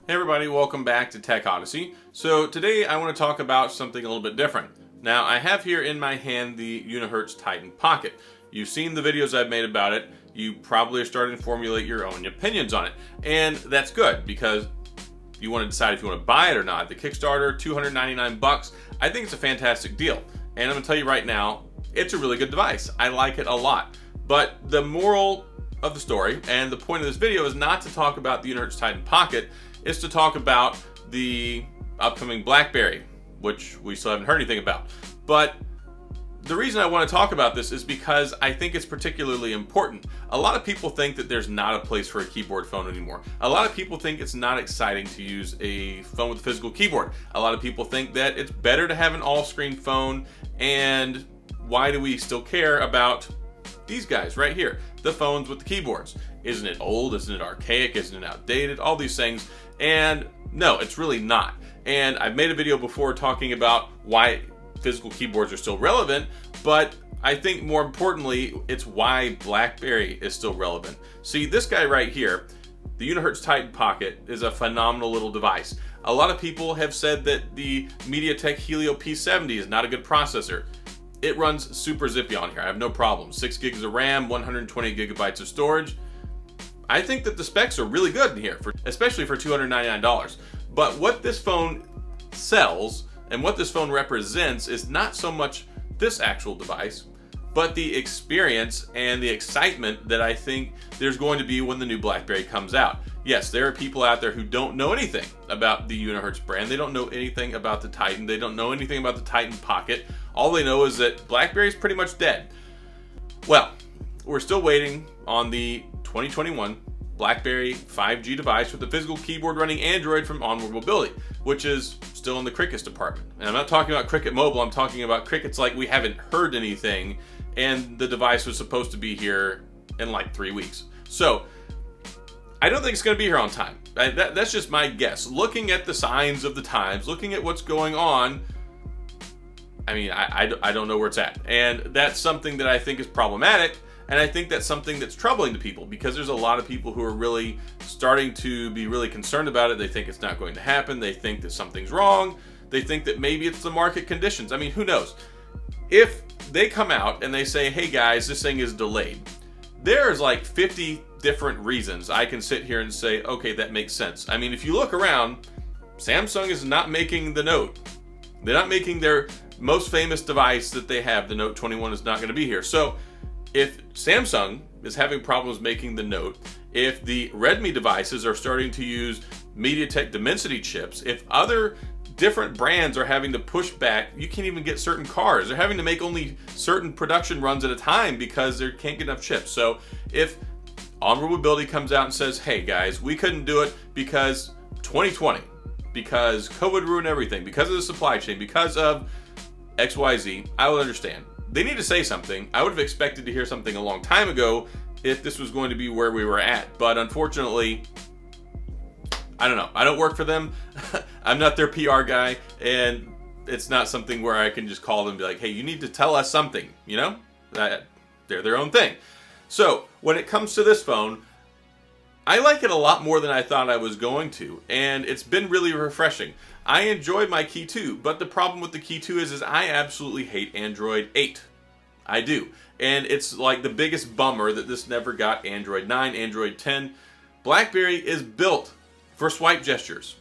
Hey everybody, welcome back to TechOdyssey. So today I want to talk about something a little bit different. Now I have here in my hand the Unihertz Titan Pocket. You've seen the videos I've made about it. You probably are starting to formulate your own opinions on it. And that's good because you want to decide if you want to buy it or not. The Kickstarter, $299. I think it's a fantastic deal. And I'm going to tell you right now, it's a really good device. I like it a lot. But the moral of the story and the point of this video is not to talk about the Unihertz Titan Pocket, is to talk about the upcoming BlackBerry, which we still haven't heard anything about. But the reason I want to talk about this is because I think it's particularly important. A lot of people think that there's not a place for a keyboard phone anymore. A lot of people think it's not exciting to use a phone with a physical keyboard. A lot of people think that it's better to have an all-screen phone, and why do we still care about these guys right here, the phones with the keyboards? Isn't it old? Isn't it archaic? Isn't it outdated? All these things. And no, it's really not. And I've made a video before talking about why physical keyboards are still relevant, but I think more importantly, it's why BlackBerry is still relevant. See, this guy right here, the Unihertz Titan Pocket, is a phenomenal little device. A lot of people have said that the MediaTek Helio P70 is not a good processor. It runs super zippy on here. I have no problem. 6 gigs of RAM, 120 gigabytes of storage. I think that the specs are really good in here, especially for $299. But what this phone sells and what this phone represents is not so much this actual device, but the experience and the excitement that I think there's going to be when the new BlackBerry comes out. Yes, there are people out there who don't know anything about the Unihertz brand. They don't know anything about the Titan. They don't know anything about the Titan Pocket. All they know is that BlackBerry is pretty much dead. Well, we're still waiting on the 2021 BlackBerry 5G device with the physical keyboard running Android from OnwardMobility, which is still in the Crickets department. And I'm not talking about Cricket Mobile, I'm talking about Crickets like we haven't heard anything, and the device was supposed to be here in like 3 weeks. So I don't think it's going to be here on time. That's just my guess. Looking at the signs of the times, looking at what's going on, I mean, I don't know where it's at. And that's something that I think is problematic. And I think that's something that's troubling to people because there's a lot of people who are really starting to be really concerned about it. They think it's not going to happen. They think that something's wrong. They think that maybe it's the market conditions. I mean, who knows? If they come out and they say, hey guys, this thing is delayed, there's like 50 different reasons I can sit here and say, okay, that makes sense. I mean, if you look around, Samsung is not making the Note. They're not making their most famous device that they have. The Note 21 is not going to be here. So if Samsung is having problems making the Note, if the Redmi devices are starting to use MediaTek Dimensity chips, if other different brands are having to push back, you can't even get certain cars. They're having to make only certain production runs at a time because they can't get enough chips. So if OnwardMobility comes out and says, hey guys, we couldn't do it because 2020, because COVID ruined everything, because of the supply chain, because of XYZ, I would understand. They need to say something. I would have expected to hear something a long time ago if this was going to be where we were at. But unfortunately, I don't know. I don't work for them. I'm not their PR guy. And it's not something where I can just call them and be like, hey, you need to tell us something. You know? They're their own thing. So when it comes to this phone, I like it a lot more than I thought I was going to. And it's been really refreshing. I enjoyed my Key 2, but the problem with the Key 2 is I absolutely hate Android 8. I do. And it's like the biggest bummer that this never got Android 9, Android 10. BlackBerry is built for swipe gestures.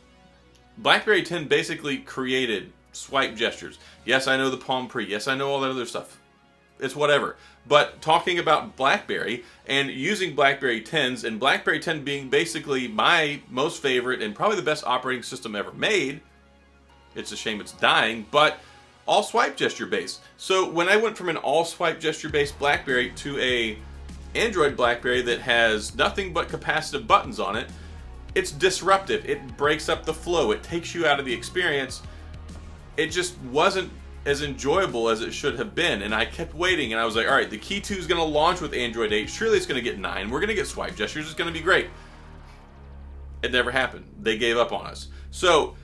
BlackBerry 10 basically created swipe gestures. Yes, I know the Palm Pre. Yes, I know all that other stuff. It's whatever. But talking about BlackBerry and using BlackBerry 10s, and BlackBerry 10 being basically my most favorite and probably the best operating system ever made, it's a shame it's dying, but all swipe gesture based. So when I went from an all swipe gesture based BlackBerry to a Android BlackBerry that has nothing but capacitive buttons on it, it's disruptive. It breaks up the flow. It takes you out of the experience. It just wasn't as enjoyable as it should have been, and I kept waiting, and I was like, all right, the Key 2 is going to launch with Android 8. Surely it's going to get 9. We're going to get swipe gestures. It's going to be great. It never happened. They gave up on us. So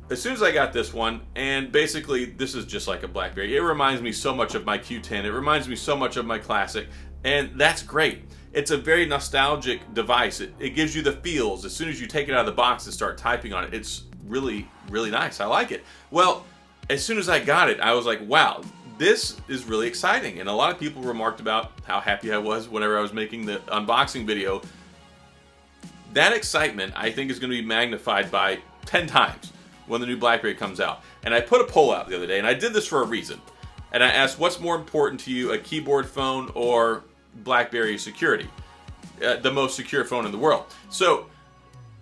as soon as I got this one, and basically this is just like a BlackBerry. It reminds me so much of my Q10. It reminds me so much of my Classic, and that's great. It's a very nostalgic device. It gives you the feels. As soon as you take it out of the box and start typing on it, it's really, really nice. I like it. Well, as soon as I got it, I was like, wow, this is really exciting. And a lot of people remarked about how happy I was whenever I was making the unboxing video. That excitement, I think, is going to be magnified by 10 times when the new BlackBerry comes out. And I put a poll out the other day, and I did this for a reason. And I asked, what's more important to you, a keyboard phone or BlackBerry security? The most secure phone in the world. So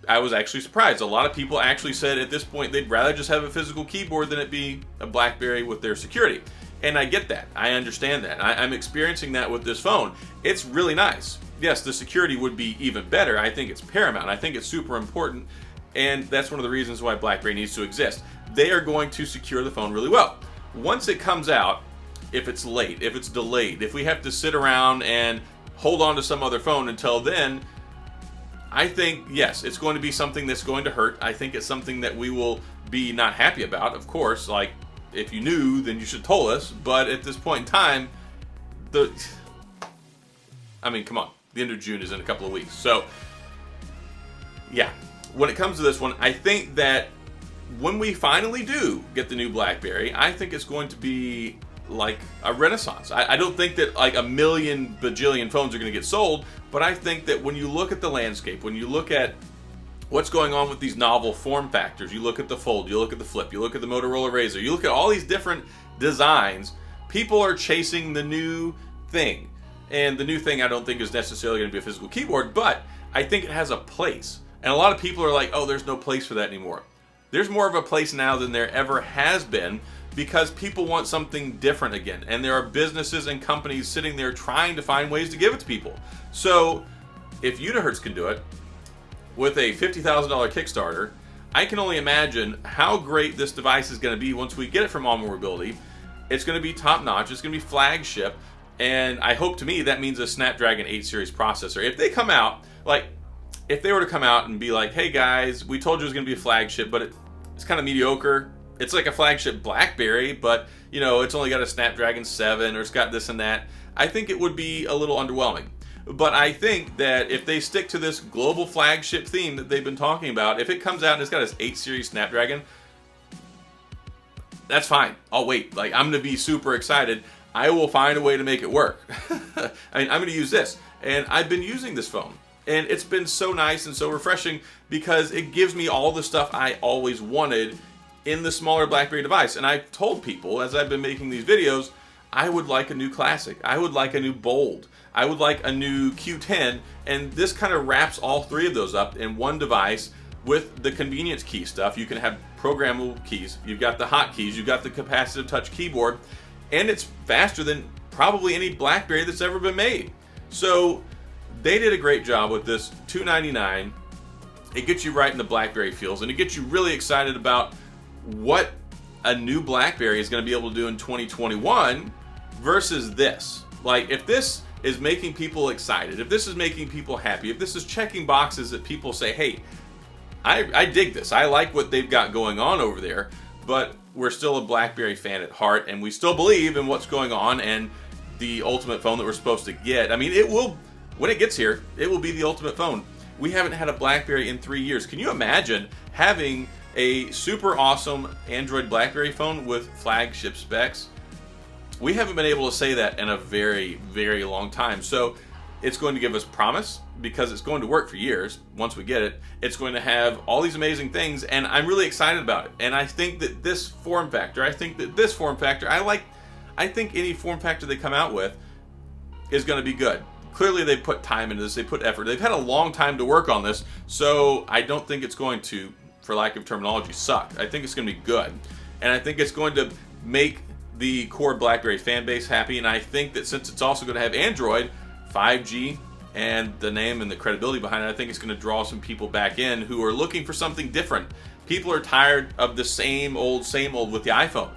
I was actually surprised. A lot of people actually said at this point they'd rather just have a physical keyboard than it be a BlackBerry with their security. And I get that. I understand that. I'm experiencing that with this phone. It's really nice. Yes, the security would be even better. I think it's paramount. I think it's super important. And that's one of the reasons why BlackBerry needs to exist. They are going to secure the phone really well. Once it comes out, if it's late, if it's delayed, if we have to sit around and hold on to some other phone until then, I think, yes, it's going to be something that's going to hurt. I think it's something that we will be not happy about, of course. Like, if you knew, then you should have told us. But at this point in time, I mean, come on. The end of June is in a couple of weeks. So, yeah. When it comes to this one, I think that when we finally do get the new BlackBerry, I think it's going to be like a renaissance. I don't think that like a million bajillion phones are going to get sold, but I think that when you look at the landscape, when you look at what's going on with these novel form factors, you look at the Fold, you look at the Flip, you look at the Motorola Razr, you look at all these different designs, people are chasing the new thing. And the new thing I don't think is necessarily going to be a physical keyboard, but I think it has a place. And a lot of people are like, oh, there's no place for that anymore. There's more of a place now than there ever has been, because people want something different again. And there are businesses and companies sitting there trying to find ways to give it to people. So if Unihertz can do it with a $50,000 Kickstarter, I can only imagine how great this device is going to be once we get it from OnwardMobility. It's going to be top notch. It's going to be flagship. And I hope, to me, that means a Snapdragon 8 series processor. If they come out, like, if they were to come out and be like, hey guys, we told you it was going to be a flagship, but it's kind of mediocre. It's like a flagship BlackBerry, but, you know, it's only got a Snapdragon 7 or it's got this and that. I think it would be a little underwhelming. But I think that if they stick to this global flagship theme that they've been talking about, if it comes out and it's got this 8 series Snapdragon, that's fine. I'll wait. Like, I'm going to be super excited. I will find a way to make it work. I mean, I'm going to use this. And I've been using this phone. And it's been so nice and so refreshing because it gives me all the stuff I always wanted in the smaller BlackBerry device. And I've told people, as I've been making these videos, I would like a new Classic. I would like a new Bold. I would like a new Q10. And this kind of wraps all three of those up in one device with the convenience key stuff. You can have programmable keys. You've got the hotkeys. You've got the capacitive touch keyboard. And it's faster than probably any BlackBerry that's ever been made. So they did a great job with this $299. It gets you right in the BlackBerry feels, and it gets you really excited about what a new BlackBerry is going to be able to do in 2021 versus this. Like, if this is making people excited, if this is making people happy, if this is checking boxes that people say, hey, I dig this, I like what they've got going on over there, but we're still a BlackBerry fan at heart, and we still believe in what's going on and the ultimate phone that we're supposed to get. I mean, it will, when it gets here, it will be the ultimate phone. We haven't had a BlackBerry in 3 years. Can you imagine having a super awesome Android BlackBerry phone with flagship specs? We haven't been able to say that in a very, very long time. So it's going to give us promise because it's going to work for years once we get it. It's going to have all these amazing things, and I'm really excited about it. And I think that this form factor, I think any form factor they come out with is going to be good. Clearly they put time into this, they put effort. They've had a long time to work on this, so I don't think it's going to, for lack of terminology, suck. I think it's going to be good. And I think it's going to make the core BlackBerry fan base happy, and I think that since it's also going to have Android, 5G, and the name and the credibility behind it, I think it's going to draw some people back in who are looking for something different. People are tired of the same old with the iPhone.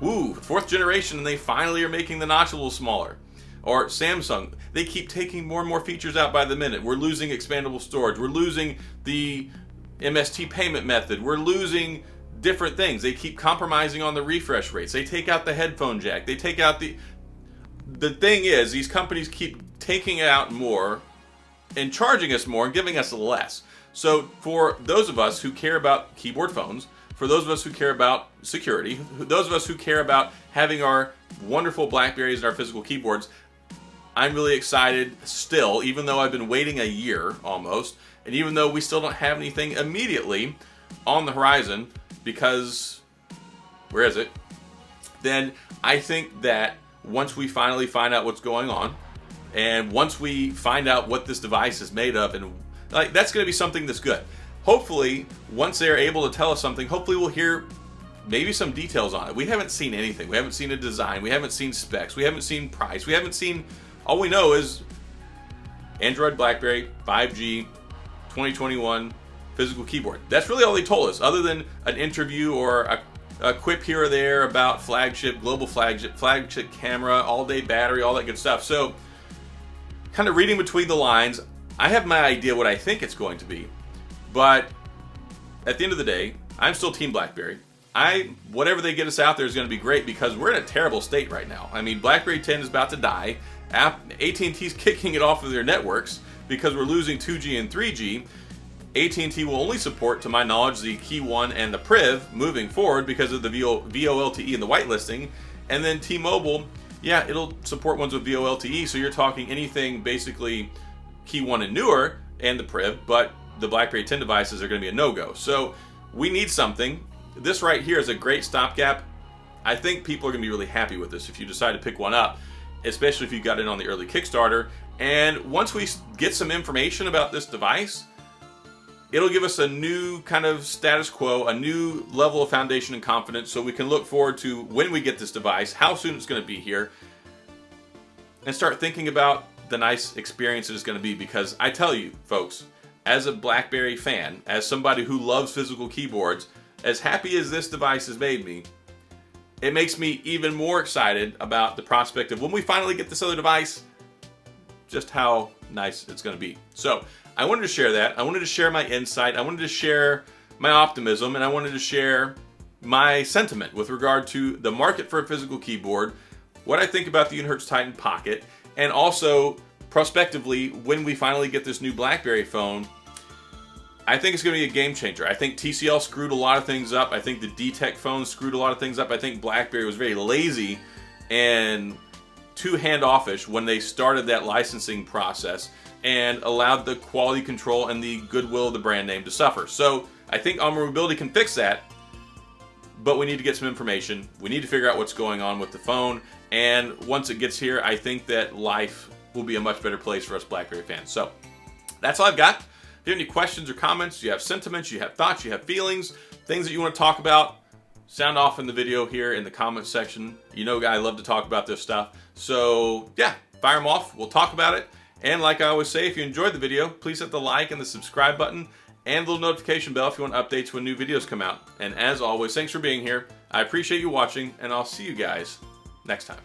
Woo, 4th generation, and they finally are making the notch a little smaller. Or Samsung, they keep taking more and more features out by the minute. We're losing expandable storage. We're losing the MST payment method. We're losing different things. They keep compromising on the refresh rates. They take out the headphone jack. They take out the thing is, these companies keep taking out more and charging us more and giving us less. So for those of us who care about keyboard phones, for those of us who care about security, those of us who care about having our wonderful BlackBerries and our physical keyboards, I'm really excited still, even though I've been waiting a year almost, and even though we still don't have anything immediately on the horizon, because, where is it? Then I think that once we finally find out what's going on, and once we find out what this device is made of, and like, that's going to be something that's good. Hopefully, once they're able to tell us something, hopefully we'll hear maybe some details on it. We haven't seen anything. We haven't seen a design. We haven't seen specs. We haven't seen price. We haven't seen, all we know is Android, BlackBerry, 5G, 2021, physical keyboard. That's really all they told us, other than an interview or a quip here or there about flagship, global flagship camera, all-day battery, all that good stuff. So, kind of reading between the lines, I have my idea what I think it's going to be. But at the end of the day, I'm still Team BlackBerry. Whatever they get us out there is going to be great, because we're in a terrible state right now. I mean, BlackBerry 10 is about to die. AT&T's kicking it off of their networks because we're losing 2G and 3G. AT&T will only support, to my knowledge, the Key 1 and the Priv moving forward because of the VoLTE and the whitelisting. And then T-Mobile, yeah, it'll support ones with VoLTE, so you're talking anything basically Key 1 and newer and the Priv, but the BlackBerry 10 devices are going to be a no-go. So we need something. This right here is a great stopgap. I think people are going to be really happy with this if you decide to pick one up, especially if you got in on the early Kickstarter. And once we get some information about this device, it'll give us a new kind of status quo, a new level of foundation and confidence, so we can look forward to when we get this device, how soon it's going to be here, and start thinking about the nice experience it's going to be. Because I tell you, folks, as a BlackBerry fan, as somebody who loves physical keyboards, as happy as this device has made me, it makes me even more excited about the prospect of when we finally get this other device, just how nice it's going to be. So I wanted to share that. I wanted to share my insight. I wanted to share my optimism, and I wanted to share my sentiment with regard to the market for a physical keyboard, what I think about the Unihertz Titan Pocket, and also prospectively, when we finally get this new BlackBerry phone, I think it's going to be a game changer. I think TCL screwed a lot of things up. I think the D-Tech phone screwed a lot of things up. I think BlackBerry was very lazy and too handoffish when they started that licensing process and allowed the quality control and the goodwill of the brand name to suffer. So I think OnwardMobility can fix that, but we need to get some information. We need to figure out what's going on with the phone, and once it gets here, I think that life will be a much better place for us BlackBerry fans. So that's all I've got. If you have any questions or comments, you have sentiments, you have thoughts, you have feelings, things that you want to talk about, sound off in the video here in the comments section. You know, I love to talk about this stuff. So yeah, fire them off. We'll talk about it. And like I always say, if you enjoyed the video, please hit the like and the subscribe button and the little notification bell if you want updates when new videos come out. And as always, thanks for being here. I appreciate you watching, and I'll see you guys next time.